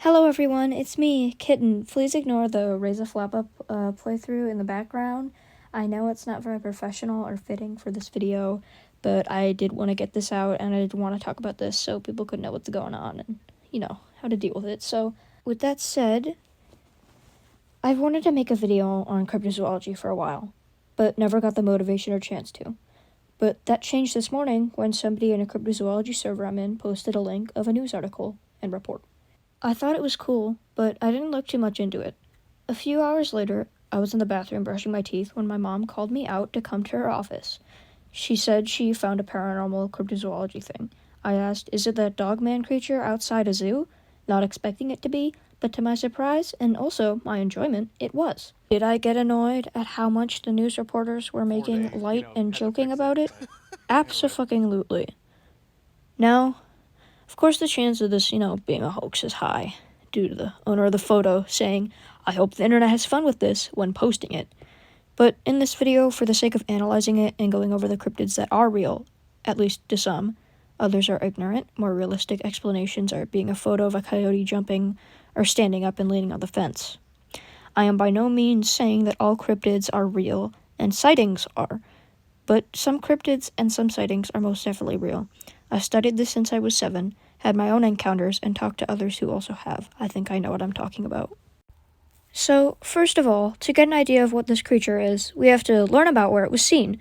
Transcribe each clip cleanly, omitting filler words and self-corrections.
Hello everyone, it's me, Kitten. Please ignore the Raise a Flap Up playthrough in the background. I know it's not very professional or fitting for this video, but I did want to get this out and I did want to talk about this so people could know what's going on and, how to deal with it. So, with that said, I've wanted to make a video on cryptozoology for a while, but never got the motivation or chance to. But that changed this morning when somebody in a cryptozoology server I'm in posted a link of a news article and report. I thought it was cool, but I didn't look too much into it. A few hours later, I was in the bathroom brushing my teeth when my mom called me out to come to her office. She said she found a paranormal cryptozoology thing. I asked, is it that dogman creature outside a zoo? Not expecting it to be, but to my surprise, and also my enjoyment, it was. Did I get annoyed at how much the news reporters were making light and joking about it? Abso-fucking-lutely. No. Of course, the chance of this, being a hoax is high, due to the owner of the photo saying, I hope the internet has fun with this when posting it. But in this video, for the sake of analyzing it and going over the cryptids that are real, at least to some, others are ignorant, more realistic explanations are being a photo of a coyote jumping or standing up and leaning on the fence. I am by no means saying that all cryptids are real, and sightings are, but some cryptids and some sightings are most definitely real. I've studied this since I was 7, had my own encounters, and talked to others who also have. I think I know what I'm talking about. So, first of all, to get an idea of what this creature is, we have to learn about where it was seen.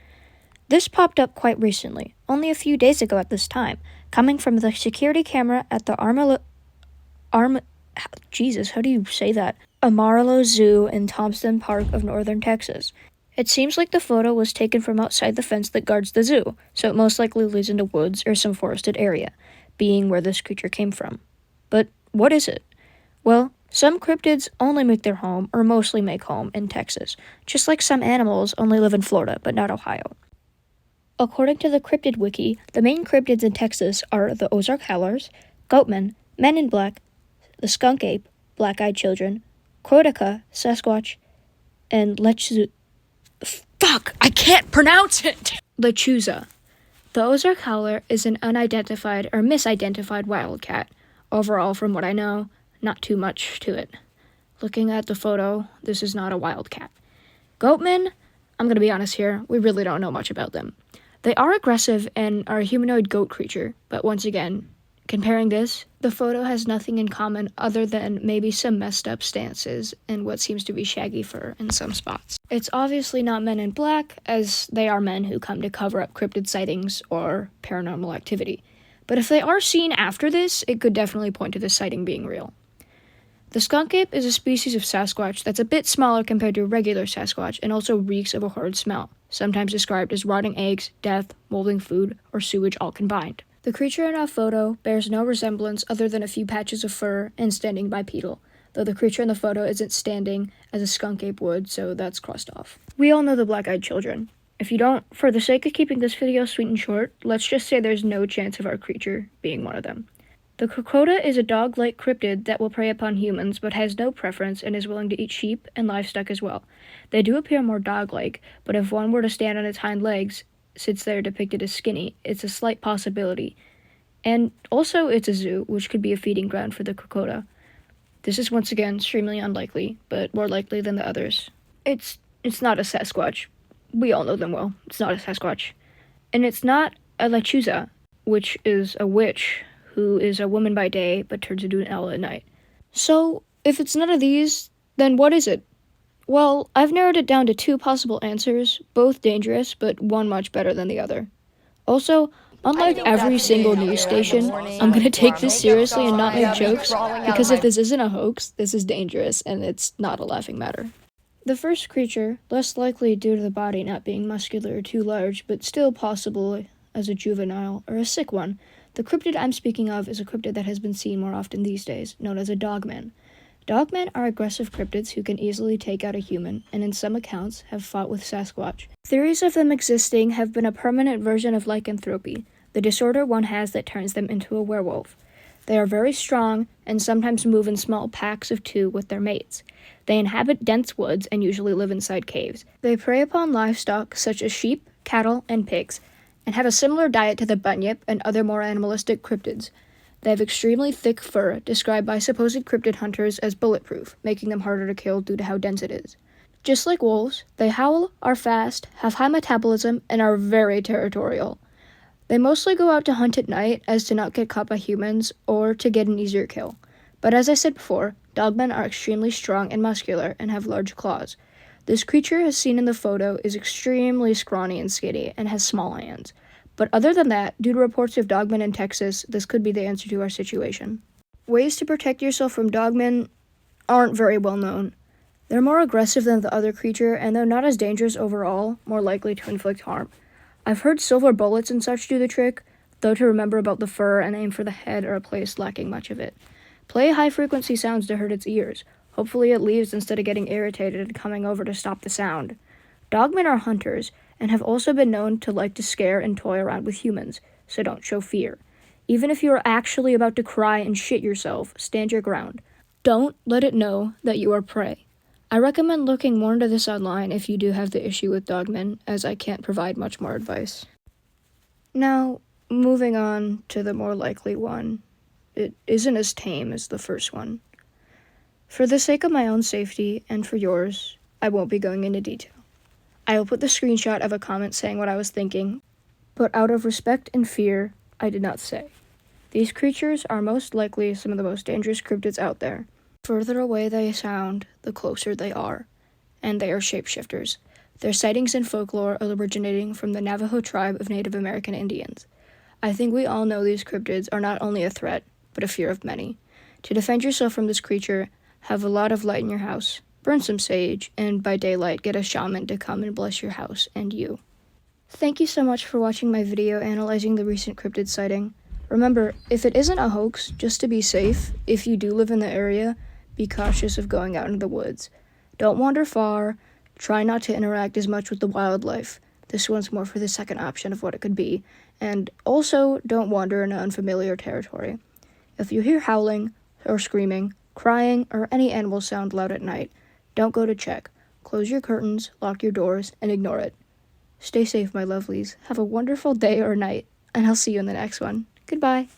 This popped up quite recently, only a few days ago at this time, coming from the security camera at the Amarillo Zoo in Thompson Park of northern Texas. It seems like the photo was taken from outside the fence that guards the zoo, so it most likely leads into woods or some forested area, being where this creature came from. But what is it? Well, some cryptids only make their home, or mostly make home, in Texas, just like some animals only live in Florida, but not Ohio. According to the Cryptid Wiki, the main cryptids in Texas are the Ozark Howlers, Goatmen, Men in Black, the Skunk Ape, Black-Eyed Children, kokoda, Sasquatch, and I can't pronounce it! Lechuza. The Ozark Howler is an unidentified or misidentified wildcat. Overall, from what I know, not too much to it. Looking at the photo, this is not a wildcat. Goatmen, I'm going to be honest here, we really don't know much about them. They are aggressive and are a humanoid goat creature, but once again, comparing this, the photo has nothing in common other than maybe some messed up stances and what seems to be shaggy fur in some spots. It's obviously not Men in Black, as they are men who come to cover up cryptid sightings or paranormal activity. But if they are seen after this, it could definitely point to this sighting being real. The skunk ape is a species of Sasquatch that's a bit smaller compared to a regular Sasquatch and also reeks of a horrid smell, sometimes described as rotting eggs, death, molding food, or sewage all combined. The creature in our photo bears no resemblance other than a few patches of fur and standing bipedal, though the creature in the photo isn't standing as a skunk ape would, so that's crossed off. We all know the Black-Eyed Children. If you don't, for the sake of keeping this video sweet and short, let's just say there's no chance of our creature being one of them. The kokoda is a dog-like cryptid that will prey upon humans but has no preference and is willing to eat sheep and livestock as well. They do appear more dog-like, but if one were to stand on its hind legs, since they're depicted as skinny, it's a slight possibility. And also, it's a zoo, which could be a feeding ground for the kokoda. This is once again extremely unlikely, but more likely than the others. It's not a Sasquatch. We all know them well. It's not a Sasquatch. And it's not a lechuza, which is a witch who is a woman by day but turns into an owl at night. So, if it's none of these, then what is it? Well, I've narrowed it down to 2 possible answers, both dangerous, but one much better than the other. Also, unlike every single news station, I'm going to take this seriously and not make jokes, because if this isn't a hoax, this is dangerous, and it's not a laughing matter. The first creature, less likely due to the body not being muscular or too large, but still possible as a juvenile or a sick one, the cryptid I'm speaking of is a cryptid that has been seen more often these days, known as a dogman. Dogmen are aggressive cryptids who can easily take out a human, and in some accounts have fought with Sasquatch. Theories of them existing have been a permanent version of lycanthropy, the disorder one has that turns them into a werewolf. They are very strong, and sometimes move in small packs of 2 with their mates. They inhabit dense woods and usually live inside caves. They prey upon livestock such as sheep, cattle, and pigs, and have a similar diet to the bunyip and other more animalistic cryptids. They have extremely thick fur, described by supposed cryptid hunters as bulletproof, making them harder to kill due to how dense it is. Just like wolves, they howl, are fast, have high metabolism, and are very territorial. They mostly go out to hunt at night as to not get caught by humans or to get an easier kill. But as I said before, dogmen are extremely strong and muscular and have large claws. This creature, as seen in the photo, is extremely scrawny and skinny and has small hands. But other than that, due to reports of dogmen in Texas, this could be the answer to our situation. Ways to protect yourself from dogmen aren't very well known. They're more aggressive than the other creature, and though not as dangerous overall, more likely to inflict harm. I've heard silver bullets and such do the trick, though to remember about the fur and aim for the head are a place lacking much of it. Play high-frequency sounds to hurt its ears. Hopefully it leaves instead of getting irritated and coming over to stop the sound. Dogmen are hunters, and have also been known to like to scare and toy around with humans, so don't show fear. Even if you are actually about to cry and shit yourself, stand your ground. Don't let it know that you are prey. I recommend looking more into this online if you do have the issue with dogmen, as I can't provide much more advice. Now, moving on to the more likely one. It isn't as tame as the first one. For the sake of my own safety and for yours, I won't be going into detail. I will put the screenshot of a comment saying what I was thinking, but out of respect and fear, I did not say. These creatures are most likely some of the most dangerous cryptids out there. The further away they sound, the closer they are, and they are shapeshifters. Their sightings in folklore are originating from the Navajo tribe of Native American Indians. I think we all know these cryptids are not only a threat, but a fear of many. To defend yourself from this creature, have a lot of light in your house, burn some sage, and by daylight get a shaman to come and bless your house and you. Thank you so much for watching my video analyzing the recent cryptid sighting. Remember, if it isn't a hoax, just to be safe, if you do live in the area, be cautious of going out into the woods. Don't wander far, try not to interact as much with the wildlife. This one's more for the second option of what it could be. And also, don't wander into unfamiliar territory. If you hear howling, or screaming, crying, or any animal sound loud at night, don't go to check. Close your curtains, lock your doors, and ignore it. Stay safe, my lovelies. Have a wonderful day or night, and I'll see you in the next one. Goodbye.